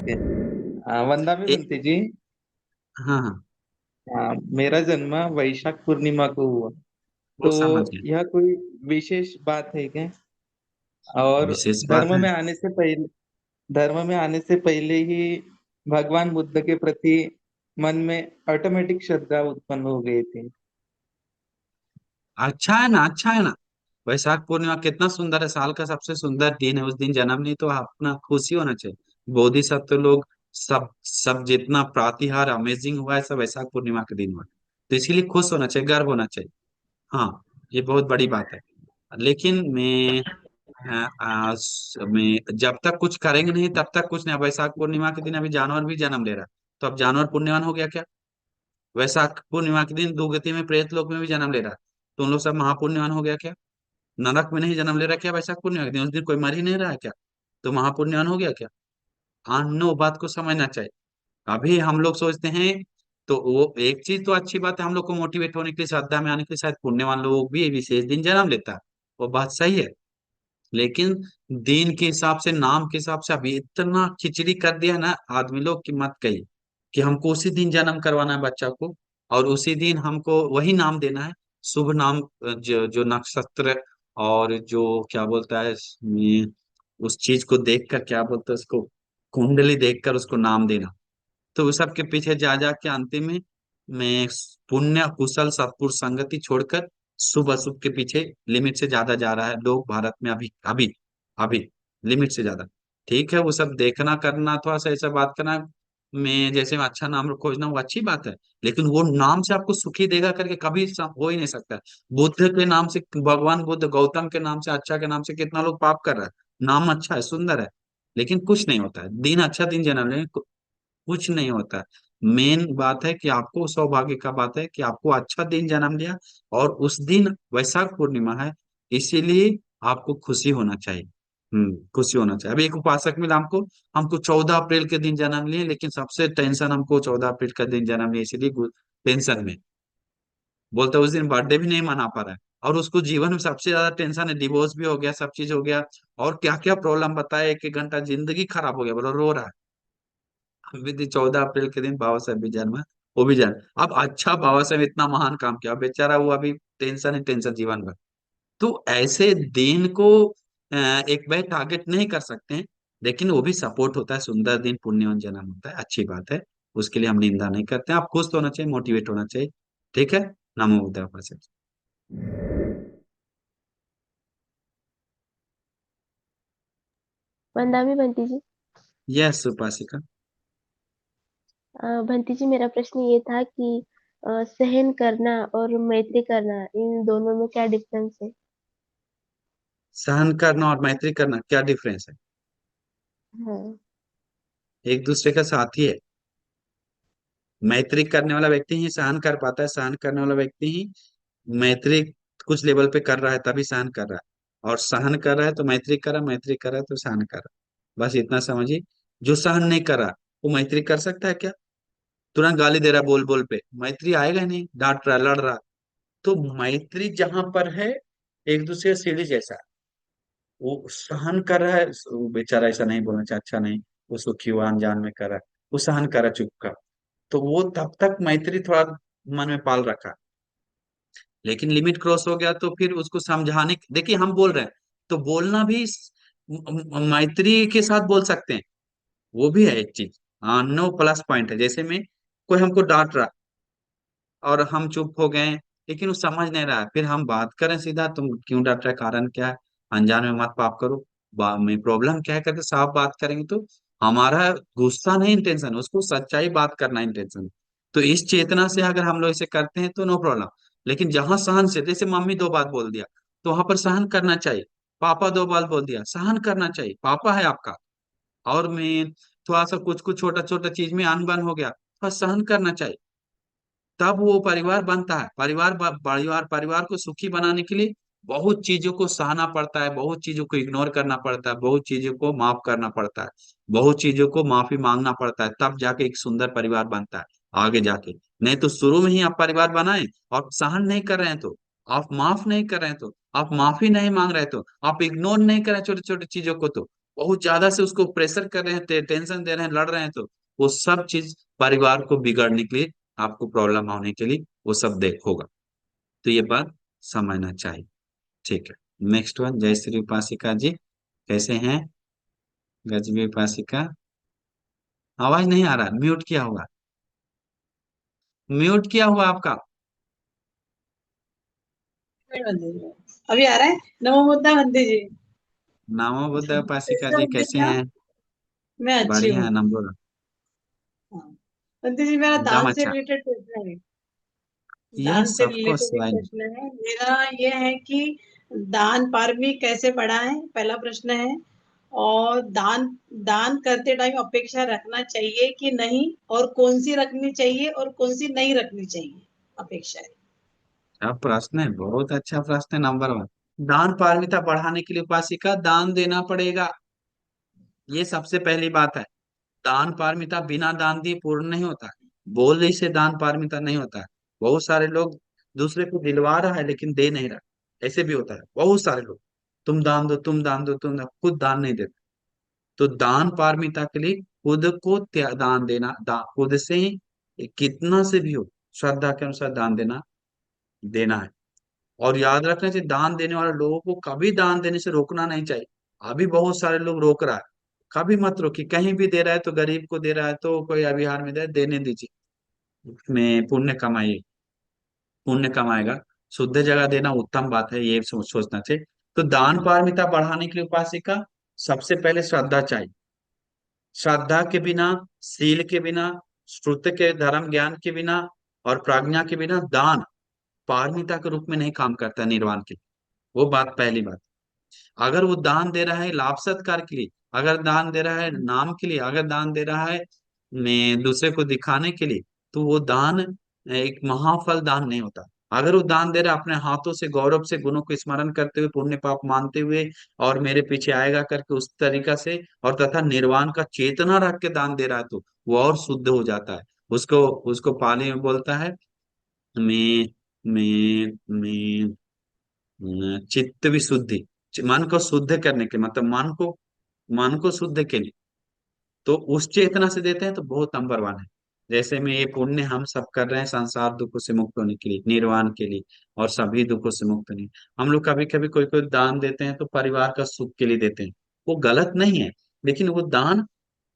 Okay. वंदा में एक। बनती जी। हाँ हाँ। मेरा जन्म वैशाख पूर्णिमा को हुआ। वो तो समझ गए। यह कोई विशेष बात है क्या? और विशेष बात धर्म है। में आने से पहले धर्म में आने से पहले ही भगवान बुद्ध के प्रति मन में ऑटोमेटिक श्रद्धा उत्पन्न हो गई थी। अच्छा है ना, अच्छा है ना। वैशाख पूर्णिमा कितना सुंदर है, साल का सबसे सुंदर दिन है। उस दिन जन्म ली तो अपना खुशी होना चाहिए। बोधिसत्व लोग सब सब जितना प्रातिहार अमेजिंग हुआ है सब वैशाख पूर्णिमा के दिन हुआ है। तो इसीलिए खुश होना चाहिए, गर्व होना चाहिए। हाँ, ये बहुत बड़ी बात है। लेकिन मैं जब तक कुछ करेंगे नहीं तब तक कुछ नहीं। अब वैशाख पूर्णिमा के दिन अभी जानवर भी जन्म ले रहा है, तो अब जानवर पुण्यवान हो गया क्या? वैशाख पूर्णिमा के दिन दुर्गति में प्रेत लोक में भी जन्म ले रहा है, तो उन लोग सब महापुण्यवान हो गया क्या? नरक में नहीं जन्म ले रहा क्या वैशाख पूर्णिमा के दिन? उस दिन कोई मर ही नहीं रहा है क्या? तो महापुण्यवान हो गया क्या? हाँ नो, बात को समझना चाहिए। अभी हम लोग सोचते हैं, तो वो एक चीज तो अच्छी बात है, हम लोग को मोटिवेट होने के लिए, श्रद्धा में आने के लिए, शायद पुण्यवान लोग भी विशेष दिन जन्म लेता है। वो बात सही है। लेकिन दिन के हिसाब से, नाम के हिसाब से अभी इतना खिचड़ी कर दिया ना आदमी लोग की मत कही, कि हमको उसी दिन जन्म करवाना है बच्चा को, और उसी दिन हमको वही नाम देना है। शुभ नाम, जो नक्षत्र और जो क्या बोलता है, उस चीज को देखकर, क्या बोलते हैं उसको, कुंडली देखकर उसको नाम देना। तो उस सब के पीछे जा जा के अंतिम में मैं पुण्य कुशल सत्पुरुष संगति छोड़कर शुभ अशुभ के पीछे लिमिट से ज्यादा जा रहा है लोग भारत में अभी अभी अभी लिमिट से ज्यादा। ठीक है, वो सब देखना करना, थोड़ा सा ऐसा बात करना, मैं जैसे में अच्छा नाम खोजना वो अच्छी बात है। लेकिन वो नाम से आपको सुखी देगा करके कभी हो ही नहीं सकता। बुद्ध के नाम से, भगवान बुद्ध, गौतम के नाम से, अच्छा के नाम से कितना लोग पाप कर रहा है। नाम अच्छा है, सुंदर है, लेकिन कुछ नहीं होता है। दिन अच्छा दिन जन्म ले, कुछ नहीं होता। मेन बात है कि आपको सौभाग्य का बात है कि आपको अच्छा दिन जन्म लिया, और उस दिन वैशाख पूर्णिमा है, इसीलिए आपको खुशी होना चाहिए। खुशी होना चाहिए। अभी एक उपासक मिला हमको, हमको 14 अप्रैल के दिन जन्म लिए, लेकिन सबसे टेंशन हमको 14 अप्रैल का दिन जन्म लिया, इसीलिए टेंशन में बोलता है, उस दिन बर्थडे भी नहीं मना पा रहा है। और उसको जीवन में सबसे ज्यादा टेंशन है, डिवोर्स भी हो गया, सब चीज हो गया, और क्या क्या प्रॉब्लम बताया, एक एक घंटा जिंदगी खराब हो गया, बोलो रो रहा है। विधि 14 अप्रैल के दिन बाबा साहेब भी जन्म है, वो भी जन्म। अब अच्छा, बाबा साहेब इतना महान काम किया, बेचारा वो अभी टेंशन ही टेंशन जीवन भर। तो ऐसे दिन को एक बार टारगेट नहीं कर सकते हैं, लेकिन वो भी सपोर्ट होता है, सुंदर दिन पुण्यवान जन्म होता है, अच्छी बात है। उसके लिए हम निंदा नहीं करते हैं। आप खुश तो होना चाहिए, मोटिवेट होना चाहिए। ठीक है। नमो बुद्धाय। वंदा भी बंटी जी। यस सुपासिका। बंटी जी, मेरा प्रश्न ये था कि सहन करना और मैत्री करना, इन दोनों में क्या डिफरेंस है? सहन करना और मैत्री करना क्या डिफरेंस है? हाँ। एक दूसरे का साथी है। मैत्री करने वाला व्यक्ति ही सहन कर पाता है, सहन करने वाला व्यक्ति ही मैत्री कुछ लेवल पे कर रहा है तभी सहन कर रहा है, और सहन कर रहा है तो मैत्री कर रहा है, मैत्री कर रहा है तो सहन कर रहा है। बस इतना समझिए। जो सहन नहीं कर रहा वो मैत्री कर सकता है क्या? तुरंत गाली दे रहा है बोल बोल पे, मैत्री आएगा ही नहीं, डांट रहा लड़ रहा। तो मैत्री जहां पर है, एक दूसरे का सीढ़ी जैसा है। वो सहन कर रहा है, वो बेचारा ऐसा नहीं बोलना चाहिए, अच्छा नहीं, वो सुखी हुआ अनजान में कर रहा है, वो सहन कर रहा है चुप का। तो वो तब तक मैत्री थोड़ा मन में पाल रखा। लेकिन लिमिट क्रॉस हो गया तो फिर उसको समझाने, देखिए हम बोल रहे हैं तो बोलना भी मैत्री के साथ बोल सकते हैं, वो भी है एक चीज। हाँ नो, प्लस पॉइंट है। जैसे में कोई हमको डांट रहा और हम चुप हो गए, लेकिन वो समझ नहीं रहा है, फिर हम बात करें सीधा, तुम क्यों डांट रहे, कारण क्या है, अनजान में मत पाप करो, में प्रॉब्लम क्या है करके साफ बात करेंगे तो हमारा गुस्सा नहीं इंटेंशन, उसको सच्चाई बात करना इंटेंशन। तो इस चेतना से अगर हम लोग इसे करते हैं तो नो प्रॉब्लम। लेकिन जहां सहन से, जैसे मम्मी दो बात बोल दिया तो वहां पर सहन करना चाहिए। पापा दो बात बोल दिया, सहन करना चाहिए, पापा है आपका। और मैं थोड़ा सा कुछ कुछ छोटा छोटा चीज में अनबन हो गया, थोड़ा सहन करना चाहिए। तब वो परिवार बनता है। परिवार को सुखी बनाने के लिए बहुत चीजों को सहना पड़ता है, बहुत चीजों को इग्नोर करना पड़ता है, बहुत चीजों को माफ करना पड़ता है, बहुत चीजों को माफी मांगना पड़ता है, तब जाके एक सुंदर परिवार बनता है आगे जाके। नहीं तो शुरू में ही आप परिवार बनाए और सहन नहीं कर रहे हैं तो, आप माफ नहीं कर रहे हैं तो, आप माफी नहीं मांग रहे तो, आप इग्नोर नहीं कर रहे छोटे छोटे चीजों को, तो बहुत ज्यादा से उसको प्रेशर कर रहे हैं, टेंशन दे रहे हैं, लड़ रहे हैं, तो वो सब चीज परिवार को बिगाड़ने के लिए, आपको प्रॉब्लम होने के लिए वो सब होगा। तो ये बात समझना चाहिए। ठीक है। नेक्स्ट वन, जय श्री उपासिका जी, कैसे हैं? गजबी उपासिका, आवाज नहीं आ रहा, म्यूट किया हुआ, म्यूट किया हुआ आपका। अभी आ रहा है। नमो बुद्धा बंदे जी। नामो बुद्ध उपासिका कैसे जी, बंदे कैसे जी आप? हैं? मैं अच्छी बढ़िया हूँ। है, नंबर हाँ। बंदे जी, मेरा एकदम दान से अच्छा। रिलेटेड प्रश्न है। यह दान से सबको रिलेटेड एक स्वाइन। प्रश्न है मेरा। ये है कि दान पारमी कैसे बढ़ाएं, पहला प्रश्न है। और दान दान करते टाइम अपेक्षा रखना चाहिए कि नहीं, और कौन सी रखनी चाहिए और कौन सी नहीं रखनी चाहिए अपेक्षा है। अब प्रश्न है, बहुत अच्छा प्रश्न है, नंबर वन। दान पारमिता बढ़ाने के लिए उपासिका दान देना पड़ेगा, ये सबसे पहली बात है। दान पारमिता बिना दान दिए पूर्ण नहीं होता है, बोल से दान पारमिता नहीं होता है। बहुत सारे लोग दूसरे को दिलवा रहा है लेकिन दे नहीं रहा, ऐसे भी होता है बहुत सारे लोग। तुम दान दो, तुम दान दो, खुद दान नहीं देते। तो दान पारमिता के लिए खुद को दान देना, खुद से ही कितना से भी हो, श्रद्धा के अनुसार दान देना है। और याद रखना चाहिए, दान देने वाले लोगों को कभी दान देने से रोकना नहीं चाहिए। अभी बहुत सारे लोग रोक रहा है, कभी मत रोकिए। कहीं भी दे रहा है तो गरीब को दे रहा है, तो कोई अभिहार में दे, देने दीजिए, में पुण्य कमाइए, पुण्य कमाएगा। शुद्ध जगह देना उत्तम बात है, ये सोचना चाहिए। तो दान पारमिता बढ़ाने के लिए उपासिका सबसे पहले श्रद्धा चाहिए। श्रद्धा के बिना, शील के बिना, श्रुत के धर्म ज्ञान के बिना और प्रज्ञा के बिना दान पारमिता के रूप में नहीं काम करता निर्वाण के। वो बात, पहली बात। अगर वो दान दे रहा है लाभ सत्कार के लिए, अगर दान दे रहा है नाम के लिए, अगर दान दे रहा है दूसरे को दिखाने के लिए, तो वो दान एक महाफल दान नहीं होता। अगर वो दान दे रहा है अपने हाथों से, गौरव से, गुणों को स्मरण करते हुए, पुण्य पाप मानते हुए, और मेरे पीछे आएगा करके उस तरीका से, और तथा निर्वाण का चेतना रख के दान दे रहा है, तो वो और शुद्ध हो जाता है। उसको उसको पाली में बोलता है, मैं मैं चित्त विशुद्धि, मन को शुद्ध करने के, मतलब मन को शुद्ध के लिए। तो उस चेतना से देते हैं तो बहुत नंबर वन है। जैसे में ये पुण्य हम सब कर रहे हैं संसार दुखों से मुक्त होने के लिए, निर्वाण के लिए, और सभी दुखों से मुक्त होने। हम लोग कभी कभी कोई कोई दान देते हैं तो परिवार का सुख के लिए देते हैं, वो गलत नहीं है, लेकिन वो दान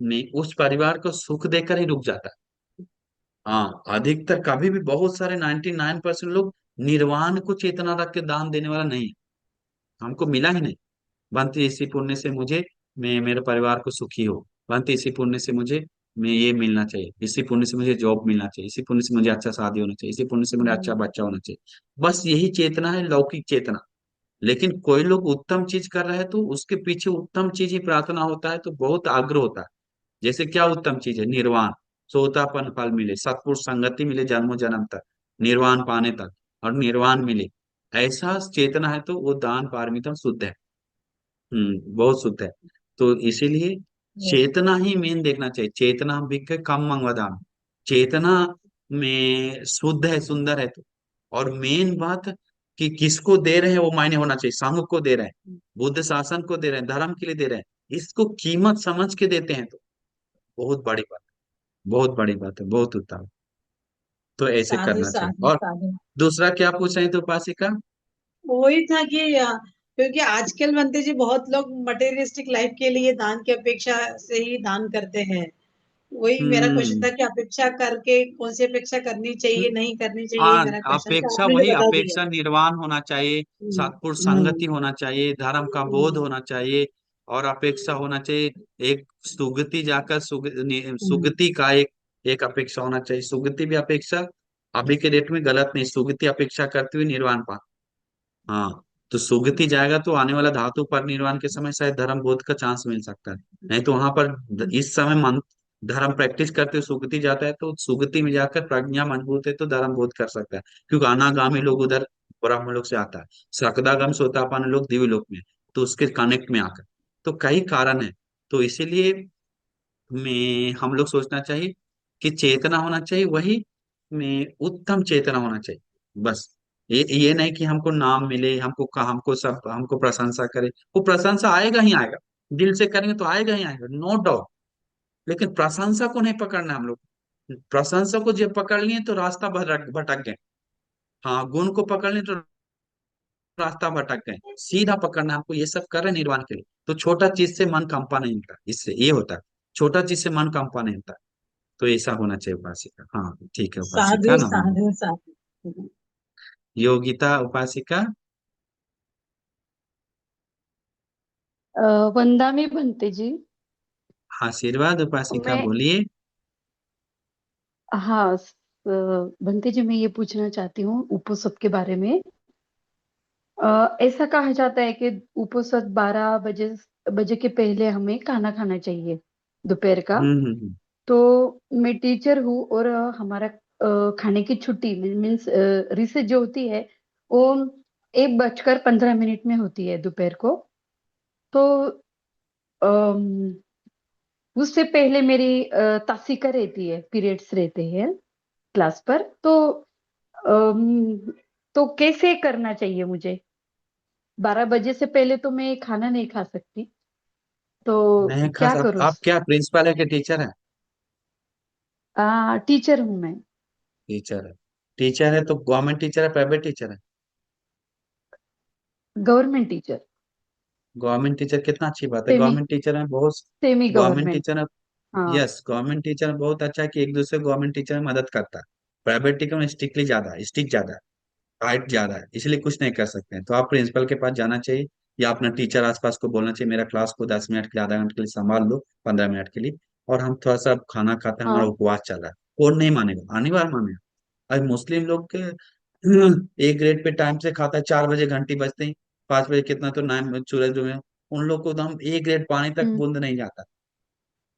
में उस परिवार को सुख देकर ही रुक जाता है। हाँ, अधिकतर कभी भी बहुत सारे 99% लोग निर्वाण को चेतना रख के दान देने वाला नहीं है, हमको मिला ही नहीं। बनती इसी पुण्य से मुझे, मैं मेरे परिवार को सुखी हो, बनती इसी पुण्य से मुझे, मैं ये मिलना चाहिए, इसी पुण्य से मुझे जॉब मिलना चाहिए, इसी पुण्य से मुझे अच्छा शादी होना चाहिए, इसी पुण्य से मुझे अच्छा बच्चा होना चाहिए। बस यही चेतना है, लौकिक चेतना। लेकिन कोई लोग उत्तम चीज कर रहे हैं तो उसके पीछे उत्तम चीज ही प्रार्थना होता है, तो बहुत आग्रह होता है। जैसे क्या उत्तम चीज है? निर्वाण, सोतापन फल मिले, सत्पुरुष संगति मिले जन्मों जन्म तक, निर्वाण पाने तक, और निर्वाण मिले, ऐसा चेतना है तो वो दान पारमिता शुद्ध है। बहुत शुद्ध है। तो इसीलिए चेतना ही मेन देखना चाहिए। चेतना बिक कम मंगवादाम, चेतना में शुद्ध है, सुंदर है तो। और मेन बात कि किसको दे रहे हैं वो मायने होना चाहिए। संघ को दे रहे हैं, बुद्ध शासन को दे रहे हैं, धर्म के लिए दे रहे हैं, इसको कीमत समझ के देते हैं तो बहुत बड़ी बात है, बहुत बड़ी बात है, बहुत उत्तम। तो ऐसे साधु करना चाहिए। साधु और साधु। दूसरा क्या पूछ रहे थे उपासिका? वही था कि क्योंकि आजकल बनते जी बहुत लोग मटेरियलिस्टिक लाइफ के लिए दान की अपेक्षा से ही दान करते हैं। वही मेरा क्वेश्चन हम्म। था कि अपेक्षा करके कौन सी अपेक्षा करनी चाहिए, नहीं करनी चाहिए, यही हाँ, मेरा क्वेश्चन था, अपेक्षा आपने जो वही, बता दिया। अपेक्षा निर्वाण होना चाहिए, हम्म, सत्पुरुष हम्म, संगति होना चाहिए, धर्म का बोध हम्म, होना चाहिए, और अपेक्षा होना चाहिए एक सुगति जाकर हम्म, सुगति का एक अपेक्षा होना चाहिए। सुगति भी अपेक्षा अभी के डेट में गलत नहीं, सुगति अपेक्षा करते हुए निर्वाण पा। हाँ, तो सुगति जाएगा तो आने वाला धातु पर निर्वाण के समय शायद धर्म बोध का चांस मिल सकता है। नहीं तो वहां पर इस समय मन धर्म प्रैक्टिस करते हुए सुगति जाता है, तो सुगति में जाकर प्रज्ञा मजबूत है तो धर्म बोध कर सकता है, क्योंकि अनागामी लोग उधर ब्रह्म लोक से आता है, सकदागम सोतापन्न लोग दिव्य लोक में, तो उसके कनेक्ट में आकर। तो कई कारण है। तो इसीलिए में हम लोग सोचना चाहिए कि चेतना होना चाहिए वही, में उत्तम चेतना होना चाहिए। बस ये नहीं कि हमको नाम मिले, हमको सब हमको प्रशंसा करे। वो प्रशंसा आएगा ही आएगा, दिल से करेंगे तो आएगा ही आएगा, नो डाउट। लेकिन प्रशंसा को नहीं पकड़ना हम लोग। प्रशंसा को जब पकड़ लिए तो रास्ता भटक भटक गए। हाँ, गुण को पकड़ लिए तो रास्ता भटक गए। सीधा पकड़ना हमको, ये सब कर रहे हैं निर्वाण के लिए, तो छोटा चीज से मन कंपा नहीं होता, इससे ये होता है। छोटा चीज से मन कंपा नहीं होता। तो ऐसा होना चाहिए उपासिका। हाँ ठीक है साधु उपासिका, नमन। साधु साधु। योगिता उपासिका। वंदामी बनते जी। आशीर्वाद उपासिका, मैं बोलिए। हाँ बनते जी, मैं ये पूछना चाहती हूँ उपोषद के बारे में। ऐसा कहा जाता है कि उपोषद 12 बजे के पहले हमें खाना खाना चाहिए, दोपहर का। हम्म। तो मैं टीचर हूँ और हमारा खाने की छुट्टी मीन्स रिसेस जो होती है वो 1:15 में होती है दोपहर को। तो अम, उससे पहले मेरी तासिका रहती है, पीरियड्स रहते हैं क्लास पर। अम, तो कैसे करना चाहिए मुझे? 12 बजे से पहले तो मैं खाना नहीं खा सकती, नहीं तो क्या खास, करूँ? आप क्या प्रिंसिपल है कि टीचर है? टीचर हूँ मैं। टीचर है। टीचर है तो गवर्नमेंट टीचर है प्राइवेट टीचर है? Government teacher. गवर्नमेंट टीचर, कितना अच्छी बात है, सेमी गवर्नमेंट टीचर में बहुत। Semi government government. टीचर में, हाँ। यस गवर्नमेंट टीचर में बहुत अच्छा है कि एक दूसरे गवर्नमेंट टीचर में मदद करता है। प्राइवेट टीचर में स्ट्रिक्टली ज्यादा है, स्टिक ज्यादा है, टाइट ज्यादा है, इसलिए कुछ नहीं कर सकते हैं। तो आप प्रिंसिपल के पास जाना चाहिए, या अपना टीचर आसपास को बोलना चाहिए मेरा क्लास को 10 मिनट के लिए, आधा घंटे के लिए संभाल लो, 15 मिनट के लिए। और हम थोड़ा सा खाना खाते हैं, हमारा हाँ। उपवास चल रहा है। कौन नहीं मानेगा, अनिवार्य मानेगा। आज मुस्लिम लोग के एक ग्रेड पे टाइम से खाता है, 4 बजे घंटी बजते ही, 5 बजे कितना तो 9 सूरज जो है, उन लोग को तो हम एक ग्रेड पानी तक हम्म। बूंद नहीं जाता।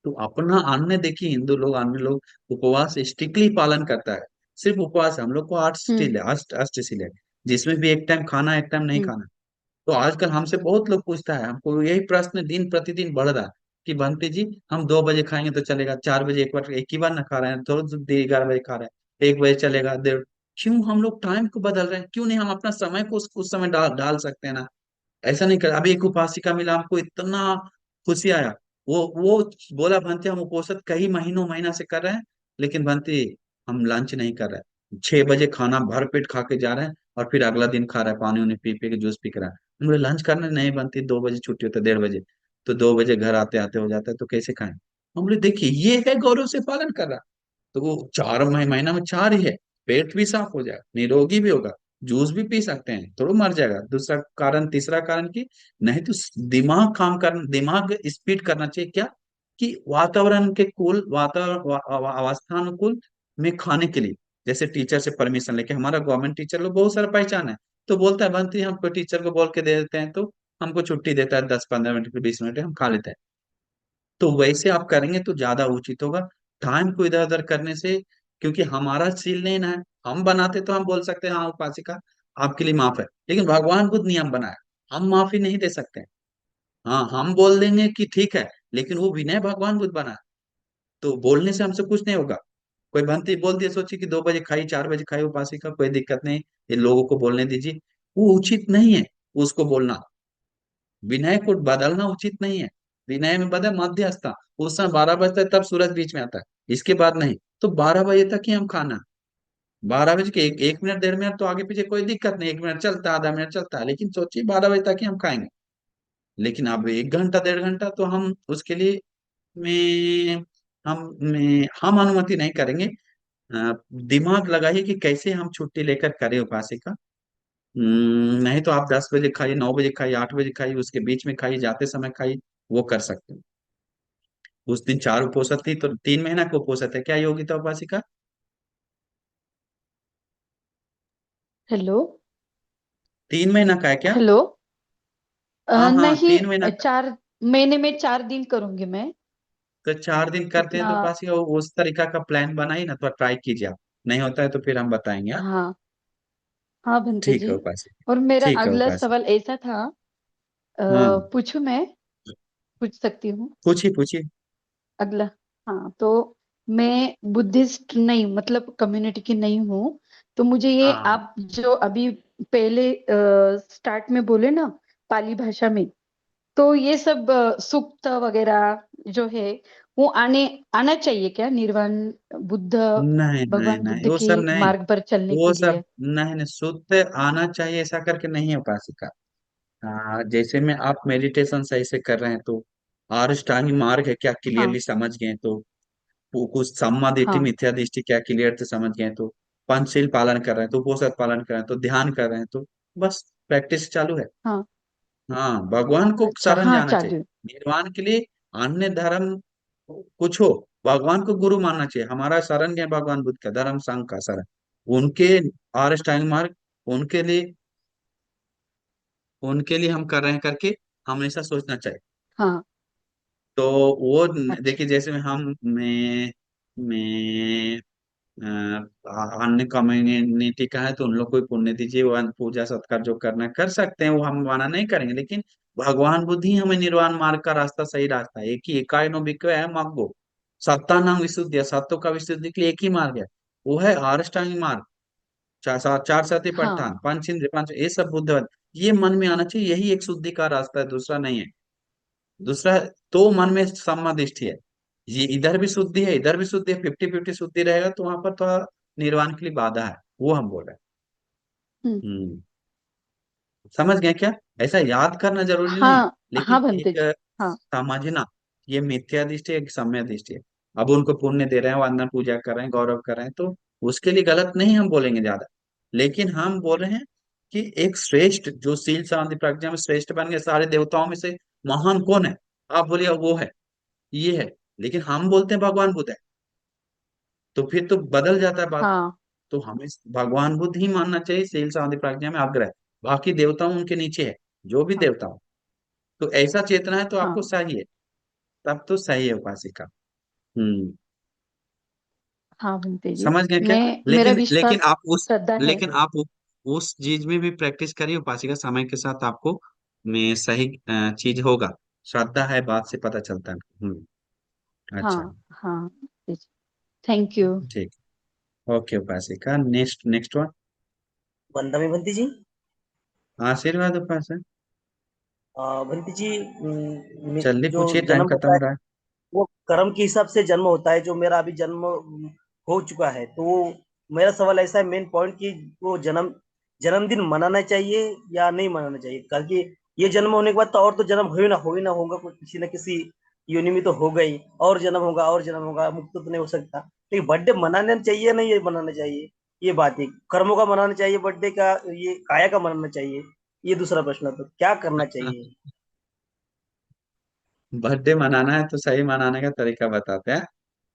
तो अपना अन्य देखिए, हिंदू लोग अन्य लोग उपवास स्ट्रिक्टली पालन करता है। सिर्फ उपवास है, हम लोग को आठ हम्म। स्टिल है, अष्ट है, जिसमें भी एक टाइम खाना एक टाइम नहीं हम्म। खाना। तो आजकल हमसे बहुत लोग पूछता है, हमको यही प्रश्न दिन प्रतिदिन बढ़ रहा है कि बंटी जी हम 2 बजे खाएंगे तो चलेगा, 4 बजे एक बार, एक ही बार ना खा रहे हैं, थोड़ा सा देर 11 बजे खा रहे हैं, 1 बजे चलेगा, देर। क्यों हम लोग टाइम को बदल रहे हैं? क्यों नहीं हम अपना समय को उस समय डाल डाल सकते हैं ना? ऐसा नहीं कर। अभी एक उपासिका मिला, हमको इतना खुशी आया। वो बोला भंते हम उपोषित कई महीना से कर रहे हैं, लेकिन भंते हम लंच नहीं कर रहे हैं, 6 बजे खाना भर पेट खा के जा रहे हैं, और फिर अगला दिन खा रहा है, पानी उन्हें पी पी के जूस पी कर रहा है। हम बोले लंच करने नहीं बनती, 2 बजे छुट्टी होती है, 1:30 बजे। तो 2 बजे घर आते आते हो जाता है, तो कैसे खाएं? हम बोले देखिए ये है गौरव से पालन कर रहा। तो वो 4 महीना में 4 ही है, पेट भी साफ हो जाएगा, निरोगी भी होगा, जूस भी पी सकते हैं, थोड़ा मर जाएगा। दूसरा कारण, तीसरा कारण की, नहीं तो दिमाग काम कर, दिमाग स्पीड करना चाहिए क्या, कि वातावरण के कुल वातावरण अवस्थानुकूल में खाने के लिए। जैसे टीचर से परमिशन लेके, हमारा गवर्नमेंट टीचर लोग बहुत सारा पहचान है, तो बोलता है बनती हमको, टीचर को बोल के दे देते हैं, तो हमको छुट्टी देता है 10-15 मिनट की, 20 मिनट हम खा लेते हैं। तो वैसे आप करेंगे तो ज्यादा उचित होगा, टाइम को इधर उधर करने से। क्योंकि हमारा सील नहीं ना है, हम बनाते तो हम बोल सकते हैं हाँ उपासिका आपके लिए माफ है, लेकिन भगवान खुद नियम बनाया, हम माफी नहीं दे सकते। हाँ हम बोल देंगे कि ठीक है, लेकिन वो विनय भगवान खुद बनाया, तो बोलने से हमसे कुछ नहीं होगा। कोई भंती बोल दिया, सोची कि 2 बजे खाई, 4 बजे खाई उपासिका, कोई दिक्कत नहीं, ये लोगों को बोलने दीजिए। वो उचित नहीं है उसको बोलना, विनय को बदलना उचित नहीं है। विनय में बदल मध्यस्थता, उस समय 12 बजता है तब सूरज बीच में आता है, इसके बाद नहीं। तो 12 बजे तक ही हम खाना, 12 बजे के 1 मिनट 1.5 मिनट तो आगे पीछे कोई दिक्कत नहीं, 1 मिनट चलता है, आधा मिनट चलता है, लेकिन सोचिए 12 बजे तक ही हम खाएंगे। लेकिन अब 1 घंटा 1.5 घंटा तो हम उसके लिए में हम अनुमति नहीं करेंगे। दिमाग लगाइए कि कैसे हम छुट्टी लेकर करें उपासिका। नहीं तो आप 10 बजे खाइए, 9 बजे खाइए, 8 बजे खाइए, उसके बीच में खाइए, जाते समय खाइए, वो कर सकते हैं। उस दिन 4 उपोषण थी, तो 3 महीना का उपोषण है क्या योगिता उपासिका? हेलो। 3 महीना का है क्या? हेलो। हाँ हाँ, नहीं, 3 महीना का। 4 महीने में 4 दिन करूंगी मैं। तो 4 दिन करते हैं इतना। तो उपासिका उस तरीका का प्लान बनाइए ना, तो ट्राई कीजिए आप। नहीं होता है तो फिर हम बताएंगे, हाँ? हाँ। हाँ बनते ठीक जी। है उपासिका। और मेरा ठीक है अगला उपासिका। सवाल ऐसा था, हाँ पूछूं मैं? पूछ सकती हूँ? पूछिए पूछिए। अगला। हाँ तो मैं बुद्धिस्ट नहीं, मतलब कम्युनिटी की नहीं हूँ। तो मुझे ये हाँ आप जो अभी पहले स्टार्ट में बोले ना, पाली भाषा में, तो ये सब सूक्त वगैरह जो है वो आना चाहिए क्या निर्वाण बुद्ध नहीं नहीं भगवान नहीं, बुद्ध वो के सब नहीं। मार्ग पर चलने वो के सब लिए? नहीं नहीं, शुद्ध आना चाहिए ऐसा करके नहीं है उपासिका। जैसे में आप मेडिटेशन सही से कर रहे हैं तो अष्टांग मार्ग है क्या हाँ क्लियरली समझ गए तो, वो कुछ सम्मा दृष्टि हाँ मिथ्या दृष्टि क्या क्लियर से समझ गए तो, पंचशील पालन कर रहे हैं तो, उपवास पालन कर रहे हैं तो, ध्यान कर रहे हैं तो, बस प्रैक्टिस चालू है। हाँ। हाँ, भगवान को अच्छा, शरण हाँ जाना चाहिए। चालू। निर्वाण के लिए अन्य धर्म कुछ हो, भगवान को गुरु मानना चाहिए। हमारा शरण है भगवान बुद्ध का, धर्म संघ का शरण, उनके अष्टांग मार्ग, उनके लिए उनके लिए हम कर रहे हैं करके हमेशा सोचना चाहिए। हाँ। तो वो अच्छा। देखिए, जैसे में हम मैं अन्य कम्युनिटी का है तो उन लोग को भी पुण्य दीजिए, वो पूजा सत्कार जो करना है कर सकते हैं, वो हम माना नहीं करेंगे, लेकिन भगवान बुद्ध ही हमें निर्वाण मार्ग का रास्ता, सही रास्ता है। एक ही एकायनो विक्रय है मार्गो, सत्ता नाम विशुद्धि है, सत्यों का विशुद्धि के लिए एक ही मार्ग है, वो है अष्टांग मार्ग। चार सती हाँ प्रधान, पंच इंद्रिय, पांच, ये सब बुद्ध, ये मन में आना चाहिए, यही एक शुद्धि का रास्ता है, दूसरा नहीं है। दूसरा तो मन में समाधिष्ठि है, ये इधर भी शुद्धि है इधर भी शुद्धि है, 50-50 शुद्धि रहेगा तो वहां पर थोड़ा निर्वाण के लिए बाधा है, वो हम बोल रहे हम्म। हैं। समझ गए क्या? ऐसा याद करना जरूरी नहीं है, हाँ लेकिन हाँ बनते एक जी। हाँ समझना, ये मिथ्या दृष्टि है, एक सम्य दृष्टि है। अब उनको पुण्य दे रहे हैं, वंदना पूजा कर रहे हैं, गौरव कर रहे हैं, तो उसके लिए गलत नहीं हम बोलेंगे ज्यादा, लेकिन हम बोल रहे हैं कि एक श्रेष्ठ जो शील शांति प्रज्ञा में श्रेष्ठ बन गए, सारे देवताओं में से महान कौन है? आप बोलिए वो है, ये है, लेकिन हम बोलते हैं भगवान बुद्ध है, तो फिर तो बदल जाता है बात। हाँ तो हमें भगवान बुद्ध ही मानना चाहिए, शील शांति प्रज्ञा में अग्र है, बाकी देवताओं उनके नीचे है, जो भी हाँ देवता हो। तो ऐसा चेतना है तो आपको हाँ सही है, तब तो सही है उपासिका। हम्म। हाँ बनते जी। समझ गए क्या? मैं मेरा लेकिन लेकिन विश्वास आप उस श्रद्धा है। लेकिन आप उस चीज में भी प्रैक्टिस करिए उपासिका, समय के साथ आपको में सही चीज होगा। श्रद्धा है, बात से पता चलता है। अच्छा, हाँ हाँ जी। Thank you. ठीक। ओके उपासिका, नेक्स्ट नेक्स्ट वन। वंदना में बंती जी। आशीर्वाद उपासक। बंती जी, जल्दी जो पूछिए, टाइम जन्म खत्म होता है हो रहा है। वो कर्म के हिसाब से जन्म होता है। जो मेरा अभी जन्म हो चुका है, तो वो मेरा सवाल ऐसा है, मेन पॉइंट कि वो जन्मदिन मनाना चाहिए या नहीं मनाना चाहिए? क्योंकि ये जन्म होने के बाद तो और तो जन्म हो ही ना होगा, कोई किसी न किसी योनि में तो हो गई, और जन्म होगा और जन्म होगा, मुक्त तो नहीं हो सकता। लेकिन बर्थडे मनाना चाहिए या नहीं ये मनाना चाहिए, ये बात है। कर्मों का मनाना चाहिए बर्थडे का, ये काया का मनाना चाहिए, ये दूसरा प्रश्न। तो क्या करना चाहिए? बर्थडे मनाना है तो सही मनाने का तरीका बताते हैं।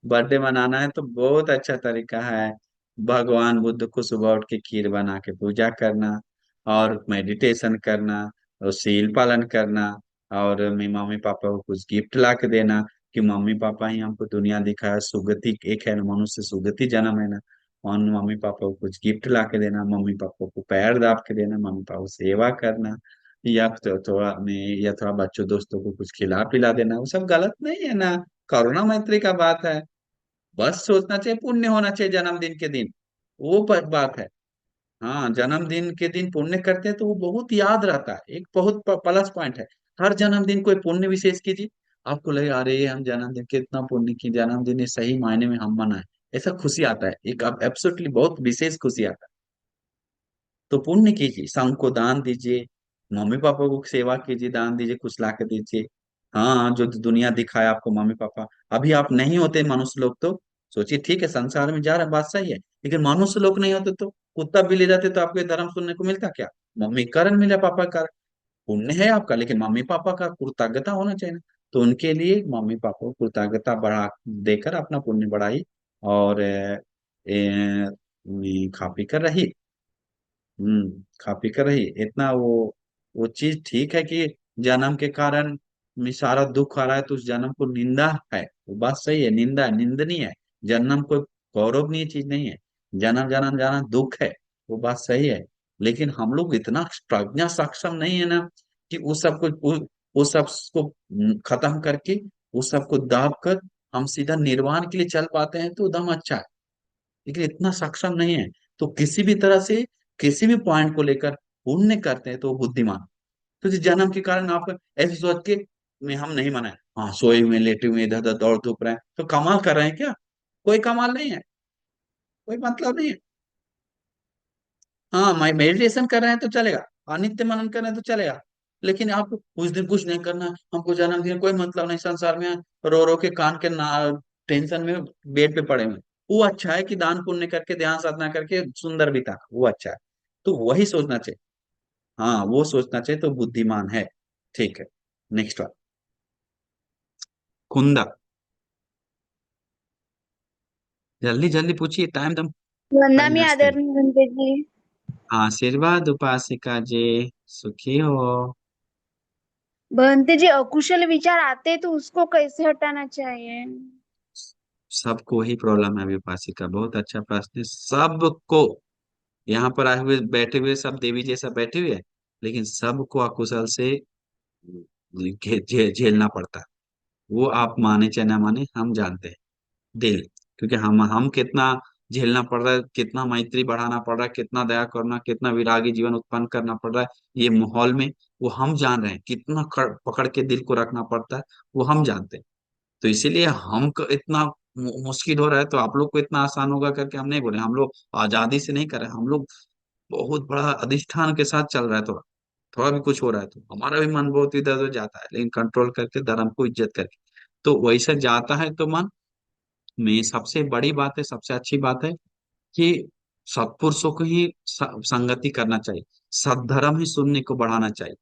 बर्थडे मनाना है तो बहुत अच्छा तरीका है, भगवान बुद्ध को सुबह उठ के खीर बना के पूजा करना, और मेडिटेशन करना, और शील पालन करना, और मेरे मम्मी पापा को कुछ गिफ्ट ला के देना, कि मम्मी पापा ही हमको दुनिया दिखाया, सुगति एक है ना, मनुष्य सुगति जन्म है ना, और मम्मी पापा को कुछ गिफ्ट ला के देना, मम्मी पापा को पैर दाब के देना, मम्मी पापा को सेवा करना, या तो थोड़ा में या थोड़ा बच्चों दोस्तों को कुछ खिला पिला देना, वो सब गलत नहीं है ना, करुणा मैत्री का बात है। बस सोचना चाहिए पुण्य होना चाहिए जन्मदिन के दिन, वो बात है। हाँ, जन्मदिन के दिन पुण्य करते हैं तो वो बहुत याद रहता है, एक बहुत प्लस पॉइंट है। हर जन्मदिन कोई पुण्य विशेष कीजिए, आपको लगे अरे हम जन्मदिन कितना पुण्य की, जन्मदिन ये सही मायने में हम मनाए, ऐसा खुशी आता है, एक एब्सोल्युटली बहुत विशेष खुशी आता है। तो पुण्य कीजिए, संघ को दान दीजिए, मम्मी पापा को सेवा कीजिए, दान दीजिए, कुछ ला के दीजिए। हाँ, जो दुनिया दिखाए आपको मम्मी पापा, अभी आप नहीं होते मनुष्य लोग तो सोचिए, ठीक है संसार में जा रहा है, बात सही है, लेकिन मनुष्य लोग नहीं होते तो कुत्ता भी ले जाते तो आपको ये धर्म सुनने को मिलता क्या? मम्मी कारण मिला, पापा कारण, पुण्य है आपका, लेकिन मम्मी पापा का कृतज्ञता होना चाहिए ना। तो उनके लिए मम्मी पापा को कृतज्ञता बढ़ा देकर अपना पुण्य बढ़ाई, और खा पी कर रही। खा पी कर रही, इतना वो चीज ठीक है कि जन्म के कारण में सारा दुख आ रहा है तो उस जन्म को निंदा है, वो बात सही है, निंदा है, निंदनीय है। जन्म कोई गौरवनीय चीज नहीं है, जन्म जन्म जाना दुख है, वो बात सही है। लेकिन हम लोग इतना प्रज्ञा सक्षम नहीं है ना कि उस सब को उस सब को खत्म करके, उस सब को दाब कर हम सीधा निर्वाण के लिए चल पाते हैं तो दम अच्छा है, लेकिन इतना सक्षम नहीं है। तो किसी भी तरह से किसी भी पॉइंट को लेकर पुण्य करते हैं तो वो बुद्धिमान, तो इस जन्म के कारण आप ऐसे सोच के में हम नहीं मनाए, हाँ सोए हुए लेटे हुए इधर उधर दौड़ धूप रहे हैं तो कमाल कर रहे हैं क्या? कोई कमाल नहीं है, कोई मतलब नहीं है। हाँ मैं मेडिटेशन कर रहे हैं तो चलेगा, नित्य मनन कर रहे हैं तो चलेगा, लेकिन आप उस दिन कुछ नहीं करना, हमको जन्मदिन कोई मतलब नहीं संसार में, रो रो के कान के ना टेंशन में बेड पे पड़े हुए, वो अच्छा है कि दान पुण्य करके ध्यान साधना करके सुंदर बिता, वो अच्छा है। तो वही सोचना चाहिए, हाँ वो सोचना चाहिए तो बुद्धिमान है। ठीक है, नेक्स्ट बात, कुंदा, जल्दी जल्दी पूछिए, टाइम दम। वंदना 5 मिनट्स के लिए। आदरणीय बंदे जी। आशीर्वाद उपासिका जी, सुखी हो। बहनते जी, अकुशल विचार आते हैं तो उसको कैसे हटाना चाहिए? सबको ही प्रॉब्लम है अभी उपासिका, बहुत अच्छा प्रश्न है, सबको। यहाँ पर आए हुए बैठे हुए सब देवी जैसा बैठे हुए हैं, लेकिन सबको अकुशल से झेलना पड़ता है। वो आप माने चाहे ना माने, हम जानते हैं दिल, क्योंकि हम कितना झेलना पड़ रहा है, कितना मैत्री बढ़ाना पड़ रहा है, कितना दया करना, कितना विरागी जीवन उत्पन्न करना पड़ रहा है ये माहौल में, वो हम जान रहे हैं, कितना पकड़ के दिल को रखना पड़ता है, वो हम जानते हैं। तो इसीलिए इतना मुश्किल हो रहा है, तो आप लोग को इतना आसान होगा करके हम नहीं बोले, हम लोग आजादी से नहीं कर रहे, हम लोग बहुत बड़ा अधिष्ठान के साथ चल रहा है। थोड़ा थोड़ा भी कुछ हो रहा है तो हमारा भी मन बहुत इधर उधर जाता है, लेकिन कंट्रोल करके धर्म को इज्जत करके, तो वैसे जाता है तो मन में सबसे बड़ी बात है, सबसे अच्छी बात है कि सत्पुरुषों को ही संगति करना चाहिए, सद्धर्म ही सुनने को बढ़ाना चाहिए,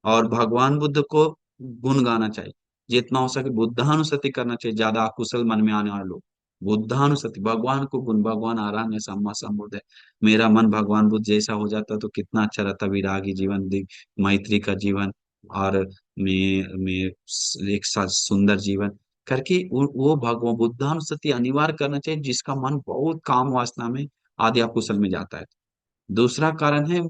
और भगवान बुद्ध को गुण गाना चाहिए, जितना हो सके बुद्धानुसति करना चाहिए, ज्यादा अकुशल मन में आने वाले लोग बुद्धानुसति, भगवान को गुण, भगवान आराम है, सम्मा संबुद्ध है, मेरा मन भगवान बुद्ध जैसा हो जाता तो कितना अच्छा रहता, विरागी जीवन, मैत्री का जीवन, और मैं एक साथ सुंदर जीवन करके, वो भगवान बुद्धानुसति अनिवार्य करना चाहिए, जिसका मन बहुत काम वासना में आदि अकुशल में जाता है। दूसरा कारण है,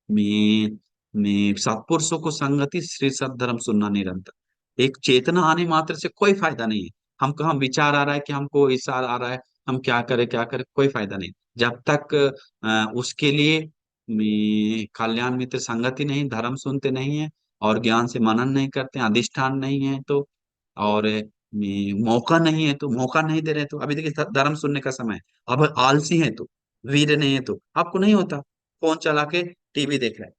मैं सत्पुरुषों को संगति श्री सद्धर्म सुनना निरंतर, एक चेतना आने मात्र से कोई फायदा नहीं है, हमको हम विचार आ रहा है कि हमको ऐसा आ रहा है, हम क्या करें, कोई फायदा नहीं जब तक उसके लिए कल्याण मित्र संगति नहीं, धर्म सुनते नहीं है, और ज्ञान से मनन नहीं करते, अधिष्ठान नहीं है तो, और मौका नहीं है तो, मौका नहीं दे रहे तो, अभी देखिए धर्म सुनने का समय है, अब आलसी है तो, वीर नहीं है तो आपको नहीं होता, फोन चला के टीवी देख रहे हैं,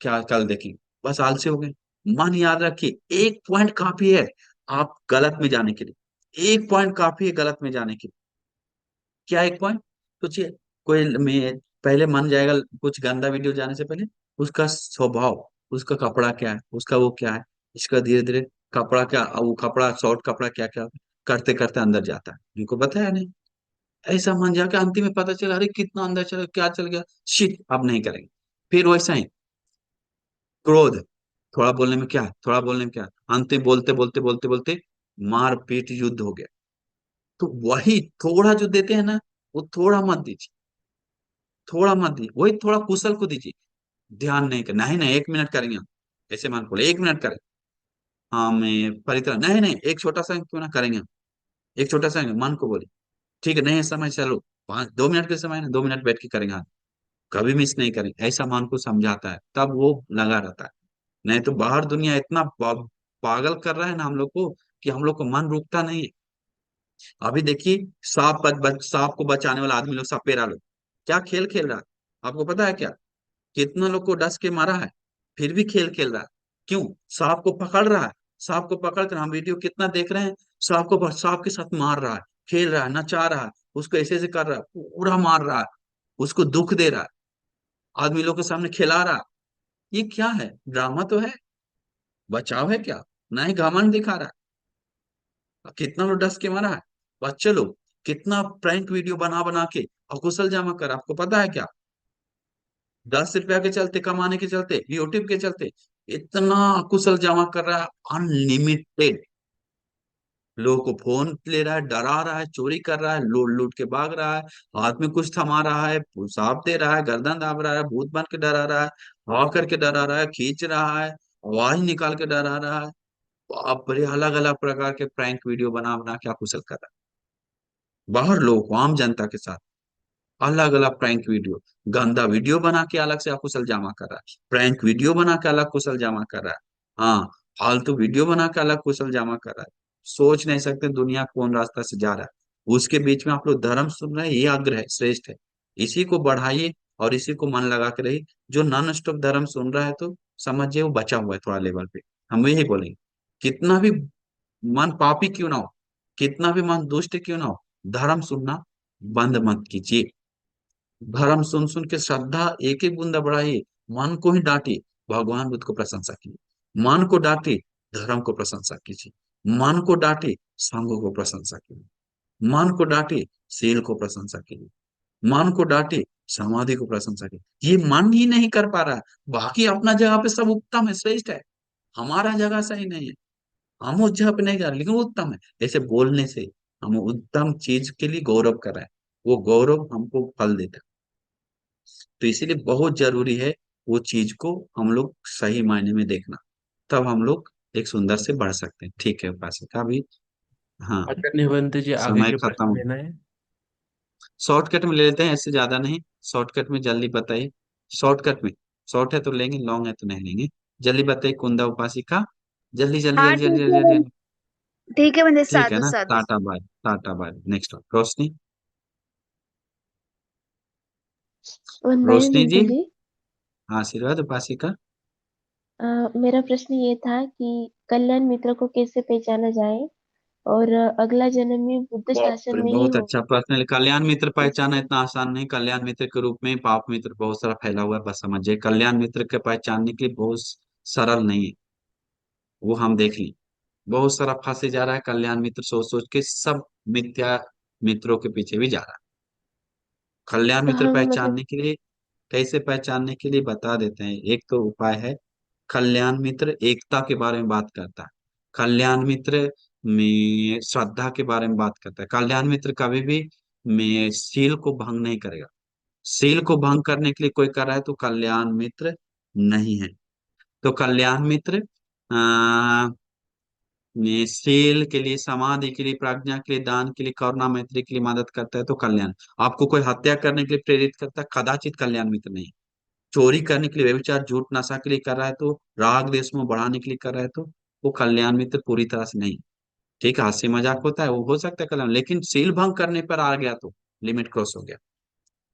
क्या कल देखेंगे, बस आलसी हो गए। मन याद रखिए, एक पॉइंट काफी है आप गलत में जाने के लिए, एक पॉइंट काफी है गलत में जाने के लिए। क्या एक पॉइंट? सोचिए, कोई में पहले मन जाएगा कुछ गंदा वीडियो जाने से पहले, उसका स्वभाव, उसका कपड़ा क्या है, उसका वो क्या है, इसका धीरे धीरे कपड़ा क्या, वो कपड़ा शॉर्ट कपड़ा क्या क्या करते करते अंदर जाता है, इनको पता है नहीं, ऐसा मन जाके अंतिम में पता चला, अरे कितना अंदर चला, क्या चल गया, शिट अब नहीं करेंगे। फिर वैसा ही क्रोध, थोड़ा बोलने में क्या है, थोड़ा बोलने में क्या है, अंतिम बोलते बोलते बोलते बोलते मार पीट युद्ध हो गया। तो वही थोड़ा जो देते हैं ना, वो थोड़ा मत दीजिए, थोड़ा मत दीजिए, वही थोड़ा कुशल को दीजिए, ध्यान नहीं कर, नहीं नहीं 1 मिनट करेंगे हम, ऐसे मान बोले 1 मिनट करें, हाँ मैं परित्र नहीं नहीं एक छोटा सा क्यों ना करेंगे हम, एक छोटा सा मन को बोले, ठीक है नहीं है समय, चलो 2 मिनट के समय ना, 2 मिनट बैठ के करेंगे, हाँ कभी मिस नहीं करेंगे, ऐसा मन को समझाता है, तब वो लगा रहता है। नहीं तो बाहर दुनिया इतना पागल कर रहा है ना हम लोग को, कि हम लोग को मन रुकता नहीं है। अभी देखिए, सांप को बचाने वाला आदमी लोग, सपेरा लोग क्या खेल खेल रहा है, आपको पता है क्या? कितना लोग को डस के मारा है, फिर भी खेल खेल रहा है। क्यों? सांप को पकड़ रहा है, सांप को पकड़ कर हम वीडियो कितना देख रहे हैं, सांप के साथ मार रहा है, खेल रहा है, नचा रहा है, उसको ऐसे ऐसे कर रहा है, पूरा मार रहा है, उसको दुख दे रहा है, आदमी लोग के सामने खिला रहा है। ये क्या है? ड्रामा तो है, बचाव है क्या? ना ही घमंड दिखा रहा है, कितना लोग डस के मारा है, बच्चे लोग कितना प्रैंक वीडियो बना बना के अकुशल जमा कर, आपको पता है क्या? 10 रुपया के चलते, कमाने के चलते, यूट्यूब के चलते इतना कुशल जमा कर रहा है, अनलिमिटेड, लोगों को फोन ले रहा है, डरा रहा है, चोरी कर रहा है, लूट लूट के भाग रहा है, हाथ में कुछ थमा रहा है, पेशाब दे रहा है, गर्दन दाब रहा है, भूत बन के डरा रहा है, हाँ करके डरा रहा है, खींच रहा है, आवाज निकाल के डरा रहा है, बाप रे, अलग अलग प्रकार के प्रैंक वीडियो बना बना के कुशल कर रहा है बाहर लोग को, आम जनता के साथ। अलग अलग प्रैंक वीडियो, गंदा वीडियो बना के अलग से अकुशल जमा कर रहा है, प्रैंक वीडियो बना के अलग कुशल जमा कर रहा है, हाँ, फालतू वीडियो बना के अलग कुशल जमा कर रहा है। सोच नहीं सकते दुनिया कौन रास्ता से जा रहा है, उसके बीच में आप लोग धर्म सुन रहे हैं, ये अग्र है, श्रेष्ठ है। इसी को बढ़ाइए और इसी को मन लगा के रहिए। जो नॉन स्टॉप धर्म सुन रहा है तो समझिए वो बचा हुआ है थोड़ा लेवल पे। हम यही बोलेंगे, कितना भी मन पापी क्यों ना हो, कितना भी मन दुष्ट क्यों ना हो, धर्म सुनना बंद मत कीजिए। धर्म सुन सुन के श्रद्धा एक एक बूंदा बढ़ाइए। मन को ही डांटिए, भगवान बुद्ध को प्रशंसा कीजिए। मन को डांटिए, धर्म को प्रशंसा कीजिए। मन को डांटिए, संघ को प्रशंसा कीजिए। मन को डांटिए, शील को प्रशंसा कीजिए। मन को डांटिए, समाधि को प्रशंसा कीजिए। ये मन ही नहीं कर पा रहा है। बाकी अपना जगह पे सब उत्तम है, श्रेष्ठ है, हमारा जगह सही नहीं है। हम उस जगह पे नहीं जा रहे लेकिन वो उत्तम है। ऐसे बोलने से हम उत्तम चीज के लिए गौरव कर रहे हैं, वो गौरव हमको फल देता है। तो इसीलिए बहुत जरूरी है वो चीज को हम लोग सही मायने में देखना, तब हम लोग एक सुंदर से बढ़ सकते हैं। ठीक है उपासिका, अभी हाँ, आदरणीय बंधु जी, आगे समय के खत्म प्रश्न हो, लेना है। शॉर्टकट में ले लेते हैं, ऐसे ज्यादा नहीं, शॉर्टकट में जल्दी बताइए। शॉर्टकट में, शॉर्ट है तो लेंगे, लॉन्ग है तो नहीं लेंगे। जल्दी बताइए कुंदा उपासिका, जल्दी जल्दी हाँ जल्दी जल्दी जल्दी जल्दी, जल्दी। ठीक है बंदे, ठीक है साधु ना, साधु। टाटा बाय, टाटा बाय, नेक्स्ट रोशनी। वंदना रोशनी जी, बिंदु जी। आशीर्वाद उपासिका। मेरा प्रश्न ये था कि कल्याण मित्र को कैसे पहचाना जाए और अगला जन्म में बुद्ध बाप शासन रे, में ही बहुत हो। अच्छा प्रश्न है। कल्याण मित्र पहचाना इसलिए इतना आसान नहीं। कल्याण मित्र के रूप में पाप मित्र बहुत सारा फैला हुआ है, बस समझिए कल्याण मित्र के पहचानने के लिए बहुत सरल नहीं है, वो हम देख ली। बहुत सारा फंसे जा रहा है कल्याण मित्र सोच सोच के, सब मिथ्या मित्रों के पीछे भी जा रहा है। कल्याण तो मित्र हम मतलब पहचानने के लिए, कैसे पहचानने के लिए बता देते हैं। एक तो उपाय है, कल्याण मित्र एकता के बारे में बात करता है, कल्याण मित्र में श्रद्धा के बारे में बात करता है, कल्याण मित्र कभी भी में शील को भंग नहीं करेगा। शील को भंग करने के लिए कोई कर रहा है तो कल्याण मित्र नहीं है। तो कल्याण मित्र आ, में शील के लिए, समाधि के लिए, प्रज्ञा के लिए, दान के लिए, करुणा मैत्री के लिए मदद करता है तो कल्याण। आपको कोई हत्या करने के लिए प्रेरित करता है, कदाचित कल्याण मित्र नहीं। चोरी करने के लिए, व्यभिचार झूठ नशा के लिए कर रहा है तो, राग द्वेष में बढ़ाने के लिए कर रहा है तो वो कल्याण मित्र पूरी तरह से नहीं। ठीक है, हंसी मजाक होता है वो हो सकता है कल्याण, लेकिन सील भंग करने पर आ गया तो लिमिट क्रॉस हो गया।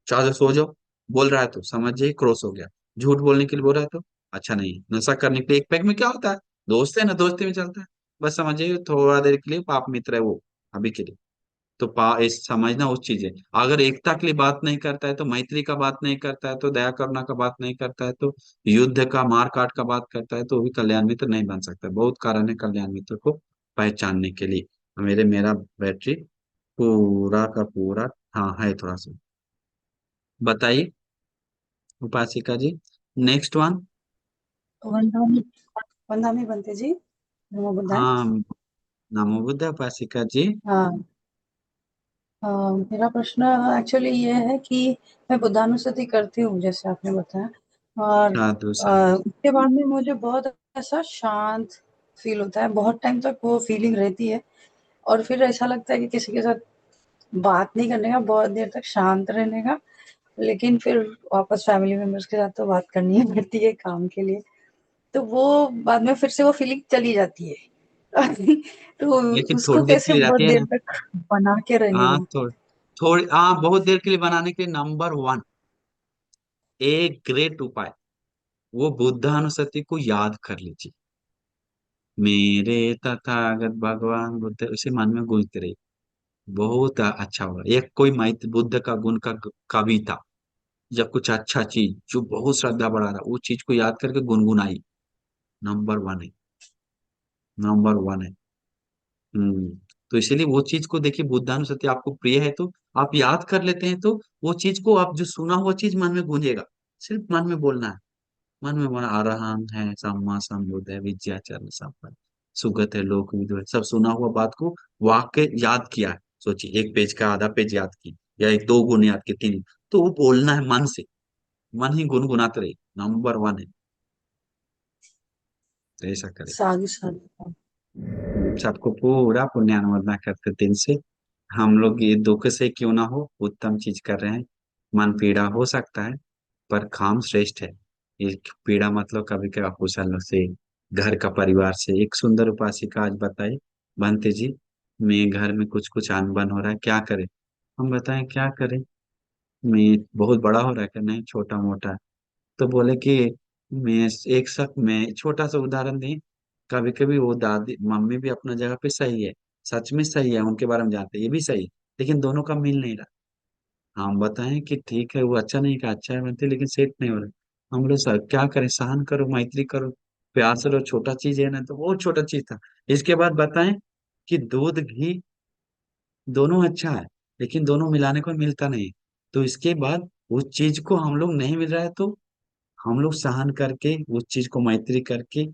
चाहे सो जाओ बोल रहा है तो समझिए क्रॉस हो गया। झूठ बोलने के लिए बोल रहा है तो अच्छा नहीं। नशा करने के लिए एक पैक में क्या होता है, दोस्त है ना, दोस्ती में चलता है, बस समझिए थोड़ा देर के लिए पाप मित्र है वो, अभी के लिए। तो इस समझना उस चीज है। अगर एकता के लिए बात नहीं करता है तो, मैत्री का बात नहीं करता है तो, दया करुणा का बात नहीं करता है तो, युद्ध का मार काट का बात करता है तो वो भी कल्याण मित्र नहीं बन सकता। बहुत कारण है कल्याण मित्र को पहचानने के लिए। मेरा बैटरी पूरा का पूरा, हाँ है थोड़ा सा। बताइए उपासिका जी, नेक्स्ट वन। वंदामी वंदामी बनते जी। नमो बुद्धाय। हाँ, नमो बुद्ध उपासिका जी। हाँ, मेरा प्रश्न एक्चुअली ये है कि मैं बुद्धानुස්සति करती हूँ जैसे आपने बताया, और साधु साधु। उसके बाद में मुझे बहुत ऐसा शांत फील होता है, बहुत टाइम तक वो फीलिंग रहती है। और फिर ऐसा लगता है कि किसी के साथ बात नहीं करने का, बहुत देर तक शांत रहने का, लेकिन फिर वापस फैमिली मेंबर्स के साथ तो बात करनी ही पड़ती है काम के लिए। तो वो बाद में फिर से वो फीलिंग चली जाती है। तो लेकिन उसको थोड़ी देर कैसे के लिए बहुत रहती है देर ना। तक बना के रहने हाँ दूँ? थोड़ी, हाँ बहुत देर के लिए बनाने के लिए नंबर वन, एक ग्रेट उपाय, वो बुद्धानुස්සति को याद कर लीजिए। मेरे तथागत भगवान बुद्ध, उसे मन में गूंजते रहिए, बहुत अच्छा होगा। एक कोई मैत्र बुद्ध का गुण का कविता या कुछ अच्छा चीज जो बहुत श्रद्धा बढ़ा रहा, वो चीज को याद करके गुनगुनाई, नंबर वन है, नंबर वन है। हम्म। तो इसीलिए वो चीज को देखिए, बुद्धानुස්සति आपको प्रिय है तो आप याद कर लेते हैं तो वो चीज को, आप जो सुना हुआ चीज मन में गूंजेगा। सिर्फ मन में बोलना है, मन में बोला अरहंत है, सम्मा संबुद्ध है, विद्याचरण संपन्न, सुगत है, लोक विदु है, सब सुना हुआ बात को वाक्य याद किया है। सोचिए एक पेज का आधा पेज याद की, या एक दो गुण याद किए, तीन, तो वो बोलना है मन से, मन ही गुनगुनाते रहे, नंबर वन है। तो ऐसा करें। साधु साधु। सबको पूरा पुण्यानुमोदना करते दिल से। हम लोग ये दुख से क्यों ना हो उत्तम चीज कर रहे हैं, मन पीड़ा हो सकता है पर काम श्रेष्ठ है। ये पीड़ा मतलब कभी कभी अकुशल से, घर का परिवार से। एक सुंदर उपासिका आज बताई, बनते जी मैं घर में कुछ कुछ अनबन हो रहा है, क्या करें? हम बताएं क्या करें, मैं बहुत बड़ा हो रहा है क्या? नहीं, छोटा मोटा। तो बोले कि मैं एक शक मैं छोटा सा उदाहरण दें, कभी कभी वो दादी मम्मी भी अपना जगह पे सही है, सच में सही है, उनके बारे में जानते हैं, ये भी सही है, लेकिन दोनों का मिल नहीं रहा। हम बताएं कि ठीक है वो अच्छा नहीं का अच्छा है बनते, लेकिन सेट नहीं हो रहा। हम लोग सर क्या करें, सहन करो, मैत्री करो, प्यार से लो, छोटा चीज है ना, तो बहुत छोटा चीज था। इसके बाद बताएं कि दूध घी दोनों अच्छा है, लेकिन दोनों मिलाने को मिलता नहीं। तो इसके बाद उस चीज को हम लोग नहीं मिल रहा है, तो हम लोग सहन करके उस चीज को मैत्री करके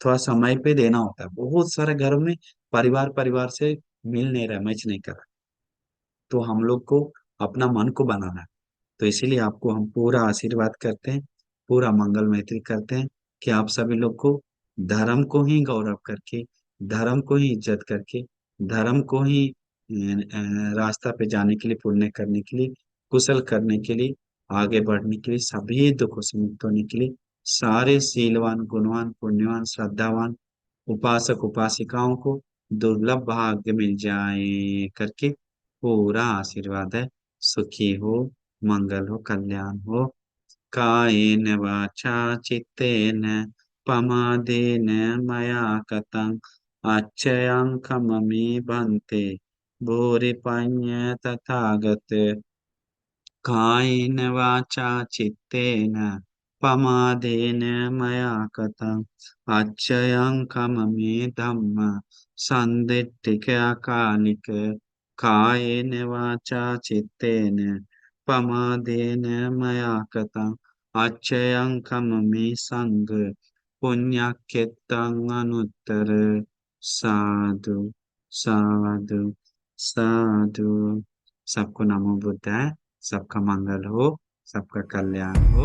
थोड़ा समय पे देना होता है। बहुत सारे घरों में परिवार परिवार से मिल नहीं रहा, मैच नहीं कर रहा, तो हम लोग को अपना मन को बनाना है। तो इसीलिए आपको हम पूरा आशीर्वाद करते हैं, पूरा मंगल मैत्री करते हैं कि आप सभी लोग को धर्म को ही गौरव करके, धर्म को ही इज्जत करके, धर्म को ही रास्ता पे जाने के लिए, पुण्य करने के लिए, कुशल करने के लिए, आगे बढ़ने के लिए, सभी दुखों से मुक्त होने के लिए, सारे शीलवान गुणवान पुण्यवान श्रद्धावान उपासक उपासिकाओं को दुर्लभ भाग्य मिल जाए करके पूरा आशीर्वाद है। सुखी हो, मंगल हो, कल्याण हो। कायेन वाचा चित्तेन प्रमादेन मया कतं अच्छयं खममि भन्ते भूरि पඤ्य तथागत। कायेन वाचा चित्तेन प्रमादेन मया कृतं अच्छयं खममे धम्म सन्दिट्ठिककालिक। कायेन वाचा चित्तेन प्रमादेन मया कृतं अच्छयं खममे संग पुण्यकृतं अनुत्तर। साधु साधु साधु। सबको नमो बुद्धाय, सबका मंगल हो, सबका कल्याण हो।